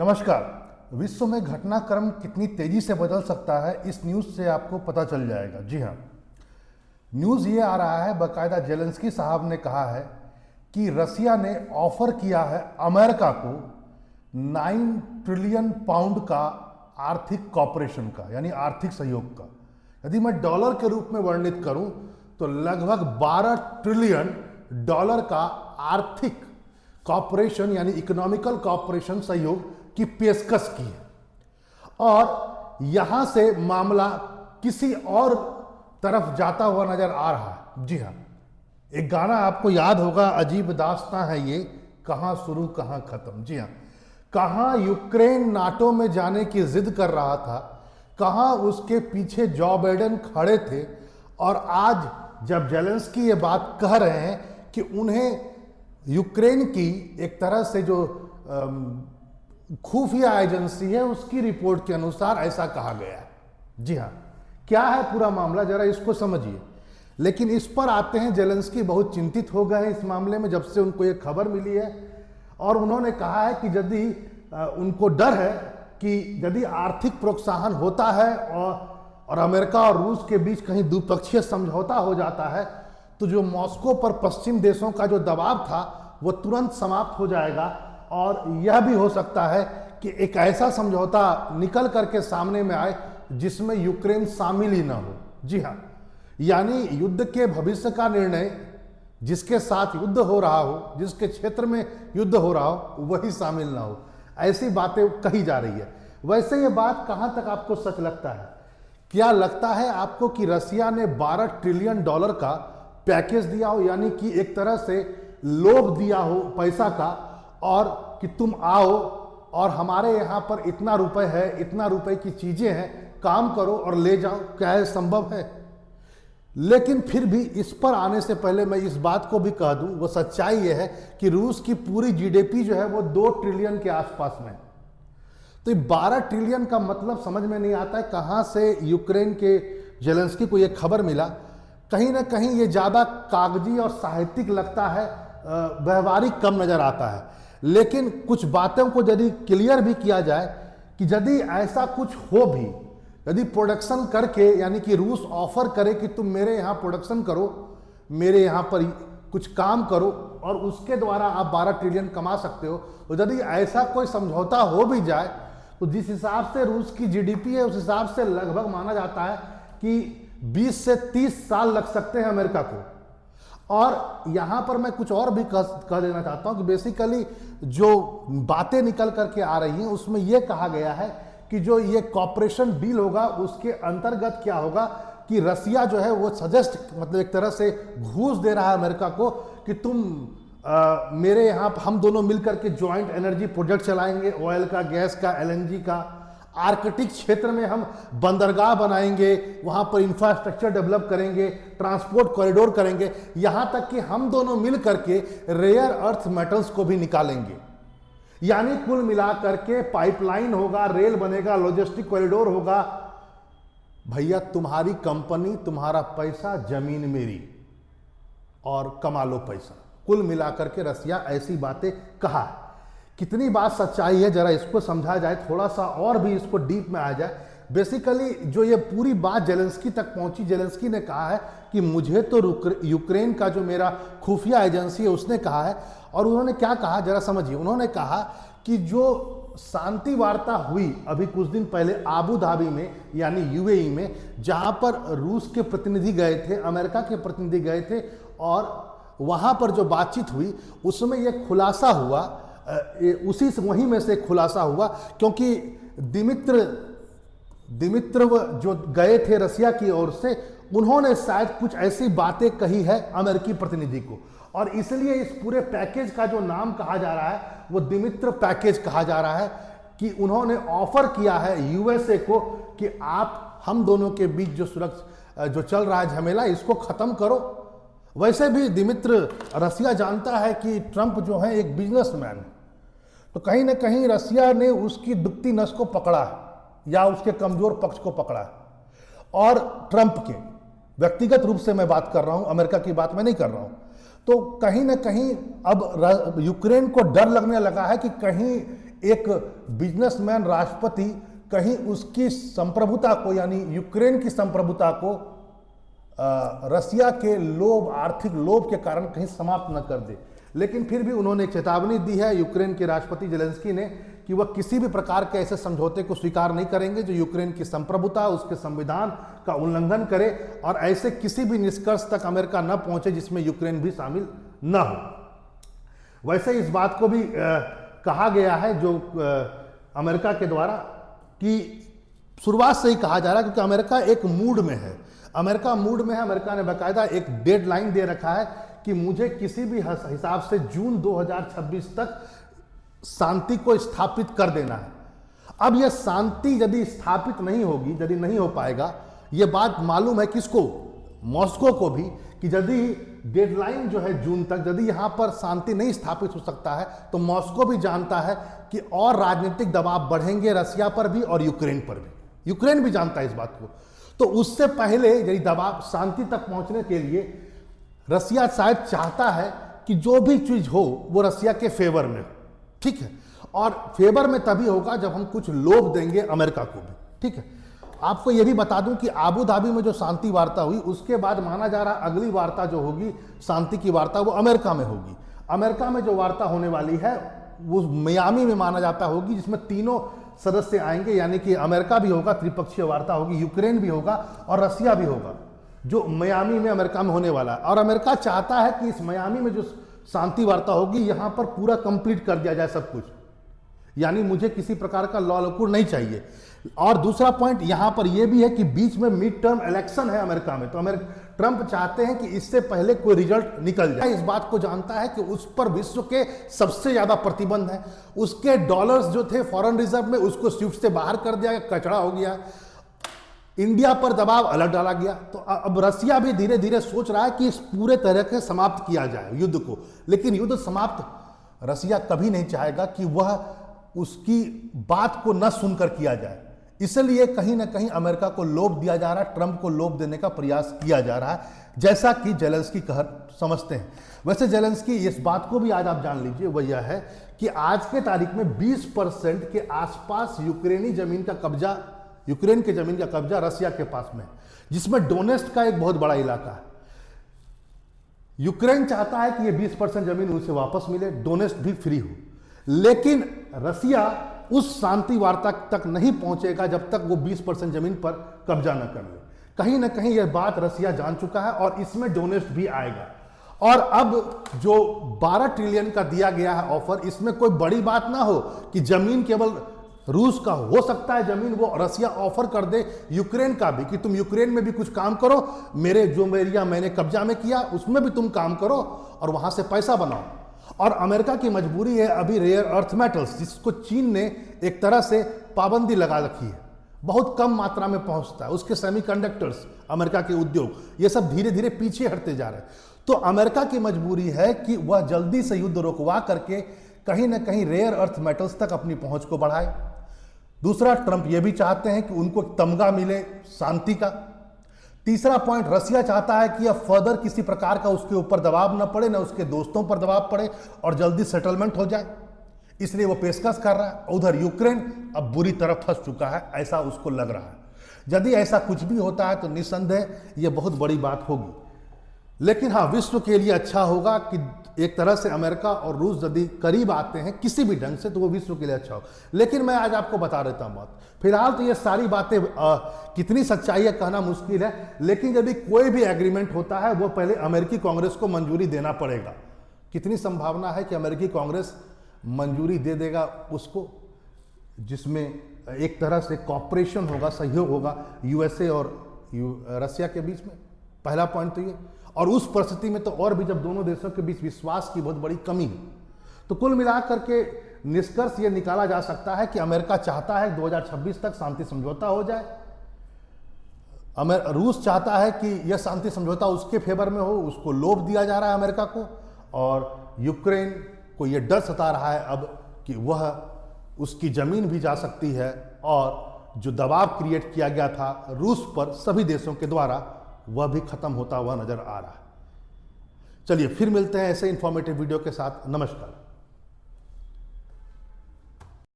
नमस्कार। विश्व में घटनाक्रम कितनी तेजी से बदल सकता है इस न्यूज़ से आपको पता चल जाएगा। जी हाँ, न्यूज़ ये आ रहा है, बाकायदा जेलेंस्की साहब ने कहा है कि रसिया ने ऑफर किया है अमेरिका को 9 ट्रिलियन पाउंड का आर्थिक कॉपरेशन का, यानी आर्थिक सहयोग का। यदि मैं डॉलर के रूप में वर्णित करूं तो लगभग 12 ट्रिलियन डॉलर का आर्थिक कॉपरेशन यानी इकोनॉमिकल कॉपरेशन सहयोग की पेशकश की है। और यहां से मामला किसी और तरफ जाता हुआ नजर आ रहा है। जी हाँ, एक गाना आपको याद होगा, अजीब दास्तां है ये, कहां शुरू कहां खत्म। जी हाँ, कहां यूक्रेन नाटो में जाने की जिद कर रहा था, कहां उसके पीछे जो बाइडेन खड़े थे, और आज जब जेलेंस्की ये बात कह रहे हैं कि उन्हें यूक्रेन की एक तरह से जो खुफिया एजेंसी है उसकी रिपोर्ट के अनुसार ऐसा कहा गया है। जी हाँ, क्या है पूरा मामला, जरा इसको समझिए। लेकिन इस पर आते हैं, जेलेंस्की बहुत चिंतित हो गए हैं इस मामले में जब से उनको ये खबर मिली है, और उन्होंने कहा है कि यदि उनको डर है कि यदि आर्थिक प्रोत्साहन होता है और अमेरिका और रूस के बीच कहीं द्विपक्षीय समझौता हो जाता है तो जो मॉस्को पर पश्चिम देशों का जो दबाव था वो तुरंत समाप्त हो जाएगा, और यह भी हो सकता है कि एक ऐसा समझौता निकल करके सामने में आए जिसमें यूक्रेन शामिल ही ना हो। जी हाँ, यानी युद्ध के भविष्य का निर्णय जिसके साथ युद्ध हो रहा हो, जिसके क्षेत्र में युद्ध हो रहा हो, वही शामिल ना हो, ऐसी बातें कही जा रही है। वैसे ये बात कहां तक आपको सच लगता है? क्या लगता है आपको कि रसिया ने 12 ट्रिलियन डॉलर का पैकेज दिया हो, यानी कि एक तरह से लोभ दिया हो पैसा का, और कि तुम आओ और हमारे यहां पर इतना रुपए है, इतना रुपए की चीजें हैं, काम करो और ले जाओ? क्या यह संभव है? लेकिन फिर भी इस पर आने से पहले मैं इस बात को भी कह दूं, वो सच्चाई यह है कि रूस की पूरी जीडीपी जो है वो 2 ट्रिलियन के आसपास में। तो 12 ट्रिलियन का मतलब समझ में नहीं आता है कहां से यूक्रेन के जेलेंस्की को यह खबर मिला। कहीं ना कहीं ये ज्यादा कागजी और साहित्यिक लगता है, व्यवहारिक कम नजर आता है। लेकिन कुछ बातों को यदि क्लियर भी किया जाए कि यदि ऐसा कुछ हो भी, यदि प्रोडक्शन करके, यानी कि रूस ऑफर करे कि तुम मेरे यहाँ प्रोडक्शन करो, मेरे यहाँ पर कुछ काम करो और उसके द्वारा आप 12 ट्रिलियन कमा सकते हो, तो यदि ऐसा कोई समझौता हो भी जाए तो जिस हिसाब से रूस की जीडीपी है उस हिसाब से लगभग माना जाता है कि 20 से 30 साल लग सकते हैं अमेरिका को। और यहां पर मैं कुछ और भी कह देना चाहता हूं कि बेसिकली जो बातें निकल करके आ रही हैं उसमें यह कहा गया है कि जो ये कॉपरेशन डील होगा उसके अंतर्गत क्या होगा कि रसिया जो है वो सजेस्ट, मतलब एक तरह से घूस दे रहा है अमेरिका को कि तुम मेरे यहाँ हम दोनों मिलकर के ज्वाइंट एनर्जी प्रोजेक्ट चलाएंगे, ऑयल का, गैस का, एलएनजी का। आर्कटिक क्षेत्र में हम बंदरगाह बनाएंगे, वहां पर इंफ्रास्ट्रक्चर डेवलप करेंगे, ट्रांसपोर्ट कॉरिडोर करेंगे, यहां तक कि हम दोनों मिल करके रेयर अर्थ मेटल्स को भी निकालेंगे। यानी कुल मिलाकर के पाइपलाइन होगा, रेल बनेगा, लॉजिस्टिक कॉरिडोर होगा। भैया तुम्हारी कंपनी, तुम्हारा पैसा, जमीन मेरी, और कमा लो पैसा। कुल मिलाकर के रसिया ऐसी बातें कहा है। कितनी बात सच्चाई है जरा इसको समझा जाए, थोड़ा सा और भी इसको डीप में आ जाए। बेसिकली जो ये पूरी बात जेलेंस्की तक पहुंची, जेलेंस्की ने कहा है कि मुझे तो यूक्रेन का जो मेरा खुफिया एजेंसी है उसने कहा है। और उन्होंने क्या कहा जरा समझिए। उन्होंने कहा कि जो शांति वार्ता हुई अभी कुछ दिन पहले आबू धाबी में, यानी यूएई में, जहां पर रूस के प्रतिनिधि गए थे, अमेरिका के प्रतिनिधि गए थे, और वहां पर जो बातचीत हुई उसमें यह खुलासा हुआ, उसी से वहीं में से खुलासा हुआ, क्योंकि दिमित्रोव जो गए थे रसिया की ओर से, उन्होंने शायद कुछ ऐसी बातें कही है अमेरिकी प्रतिनिधि को, और इसलिए इस पूरे पैकेज का जो नाम कहा जा रहा है वो दिमित्र पैकेज कहा जा रहा है कि उन्होंने ऑफर किया है यूएसए को कि आप हम दोनों के बीच जो चल रहा है झमेला, इसको खत्म करो। वैसे भी दिमित्र, रसिया जानता है कि ट्रंप जो है एक बिजनेसमैन है, तो कहीं ना कहीं रसिया ने उसकी दुखती नस को पकड़ा है या उसके कमजोर पक्ष को पकड़ा है। और ट्रंप के व्यक्तिगत रूप से मैं बात कर रहा हूं, अमेरिका की बात मैं नहीं कर रहा हूं। तो कहीं ना कहीं अब यूक्रेन को डर लगने लगा है कि कहीं एक बिजनेसमैन राष्ट्रपति कहीं उसकी संप्रभुता को, यानी यूक्रेन की संप्रभुता को रसिया के लोभ, आर्थिक लोभ के कारण कहीं समाप्त न कर दे। लेकिन फिर भी उन्होंने चेतावनी दी है यूक्रेन के राष्ट्रपति जेलेंस्की ने कि वह किसी भी प्रकार के ऐसे समझौते को स्वीकार नहीं करेंगे जो यूक्रेन की संप्रभुता, उसके संविधान का उल्लंघन करे, और ऐसे किसी भी निष्कर्ष तक अमेरिका न पहुंचे जिसमें यूक्रेन भी शामिल न हो। वैसे इस बात को भी कहा गया है जो अमेरिका के द्वारा कि शुरुआत से ही कहा जा रहा है, क्योंकि अमेरिका एक मूड में है, अमेरिका मूड में है। अमेरिका ने बाकायदा एक डेडलाइन दे रखा है कि मुझे किसी भी हिसाब से जून 2026 तक शांति को स्थापित कर देना है। अब यह शांति यदि स्थापित नहीं होगी, यदि नहीं हो पाएगा, यह बात मालूम है किसको, मॉस्को को भी, कि यदि डेडलाइन जो है जून तक, यदि यहां पर शांति नहीं स्थापित हो सकता है तो मॉस्को भी जानता है कि और राजनीतिक दबाव बढ़ेंगे रसिया पर भी और यूक्रेन पर भी। यूक्रेन भी जानता है इस बात को। तो उससे पहले यदि दबाव, शांति तक पहुंचने के लिए रसिया शायद चाहता है कि जो भी चीज हो वो रसिया के फेवर में हो, ठीक है, और फेवर में तभी होगा जब हम कुछ लोभ देंगे अमेरिका को भी, ठीक है। आपको यह भी बता दूं कि आबू धाबी में जो शांति वार्ता हुई, उसके बाद माना जा रहा अगली वार्ता जो होगी शांति की वार्ता, वो अमेरिका में होगी। अमेरिका में जो वार्ता होने वाली है वो मियामी में माना जाता होगी, जिसमें तीनों सदस्य आएंगे, यानी कि अमेरिका भी होगा, त्रिपक्षीय वार्ता होगी, यूक्रेन भी होगा और रसिया भी होगा, जो मियामी में अमेरिका में होने वाला है। और अमेरिका चाहता है कि इस मियामी में जो शांति वार्ता होगी यहां पर पूरा कंप्लीट कर दिया जाए सब कुछ, यानी मुझे किसी प्रकार का लॉ लकुर नहीं चाहिए। और दूसरा पॉइंट यहां पर यह भी है कि बीच में मिड टर्म इलेक्शन है अमेरिका में, तो ट्रंप चाहते हैं कि इससे पहले कोई रिजल्ट निकल जाए। इस बात को जानता है कि उस पर विश्व के सबसे ज्यादा प्रतिबंध है, उसके डॉलर्स जो थे फॉरेन रिजर्व में उसको स्विफ्ट से बाहर कर दिया, कचरा हो गया, इंडिया पर दबाव अलग डाला गया। तो अब रसिया भी धीरे धीरे सोच रहा है कि इस पूरे तरह से समाप्त किया जाए युद्ध को, लेकिन युद्ध समाप्त रसिया कभी नहीं चाहेगा कि वह उसकी बात को न सुनकर किया जाए। इसलिए कहीं ना कहीं अमेरिका को लोभ दिया जा रहा है, ट्रंप को लोभ देने का प्रयास किया जा रहा है, जैसा कि जेलेंस्की समझते हैं। वैसे जेलेंस्की इस बात को भी आज आप जान लीजिए, वह यह है कि आज के तारीख में 20% के आसपास यूक्रेनी जमीन का कब्जा, यूक्रेन के जमीन का कब्जा रसिया के पास में है, जिसमें डोनेस्ट का एक बहुत बड़ा इलाका है। यूक्रेन चाहता है कि यह 20% जमीन उसे वापस मिले, डोनेस्ट भी फ्री हो, लेकिन रसिया उस शांति वार्ता तक नहीं पहुंचेगा जब तक वो 20% जमीन पर कब्जा न कर ले। कहीं ना कहीं यह बात रसिया जान चुका है और इसमें डोनेस्ट भी आएगा। और अब जो 12 ट्रिलियन का दिया गया है ऑफर, इसमें कोई बड़ी बात ना हो कि जमीन केवल रूस का हो सकता है, जमीन वो रसिया ऑफर कर दे यूक्रेन का भी, कि तुम यूक्रेन में भी कुछ काम करो, मेरे जो एरिया मैंने कब्जा में किया उसमें भी तुम काम करो और वहां से पैसा बनाओ। और अमेरिका की मजबूरी है अभी रेयर अर्थ मेटल्स, जिसको चीन ने एक तरह से पाबंदी लगा रखी है, बहुत कम मात्रा में पहुंचता है, उसके सेमीकंडक्टर्स, अमेरिका के उद्योग, ये सब धीरे धीरे पीछे हटते जा रहे हैं। तो अमेरिका की मजबूरी है कि वह जल्दी से युद्ध रुकवा करके कहीं ना कहीं रेयर अर्थ मेटल्स तक अपनी पहुंच को बढ़ाए। दूसरा, ट्रंप यह भी चाहते हैं कि उनको तमगा मिले शांति का। तीसरा पॉइंट, रसिया चाहता है कि अब फर्दर किसी प्रकार का उसके ऊपर दबाव न पड़े, न उसके दोस्तों पर दबाव पड़े और जल्दी सेटलमेंट हो जाए, इसलिए वो पेशकश कर रहा है। उधर यूक्रेन अब बुरी तरह फंस चुका है, ऐसा उसको लग रहा है। यदि ऐसा कुछ भी होता है तो निस्संदेह यह बहुत बड़ी बात होगी, लेकिन हाँ, विश्व के लिए अच्छा होगा कि एक तरह से अमेरिका और रूस यदि करीब आते हैं किसी भी ढंग से, तो वो विश्व के लिए अच्छा हो। लेकिन मैं आज आपको बता देता हूं बात, फिलहाल तो ये सारी बातें कितनी सच्चाई है कहना मुश्किल है, लेकिन यदि कोई भी एग्रीमेंट होता है वो पहले अमेरिकी कांग्रेस को मंजूरी देना पड़ेगा। कितनी संभावना है कि अमेरिकी कांग्रेस मंजूरी दे देगा उसको, जिसमें एक तरह से कॉपरेशन होगा, सहयोग होगा यूएसए और रसिया के बीच में। पहला पॉइंट तो ये, और उस परिस्थिति में तो और भी जब दोनों देशों के बीच विश्वास की बहुत बड़ी कमी है। तो कुल मिलाकर के निष्कर्ष ये निकाला जा सकता है कि अमेरिका चाहता है 2026 तक शांति समझौता हो जाए, रूस चाहता है कि यह शांति समझौता उसके फेवर में हो, उसको लोभ दिया जा रहा है अमेरिका को, और यूक्रेन को यह डर सता रहा है अब कि वह उसकी जमीन भी जा सकती है, और जो दबाव क्रिएट किया गया था रूस पर सभी देशों के द्वारा, वह भी खत्म होता हुआ नजर आ रहा है। चलिए फिर मिलते हैं ऐसे इंफॉर्मेटिव वीडियो के साथ। नमस्कार।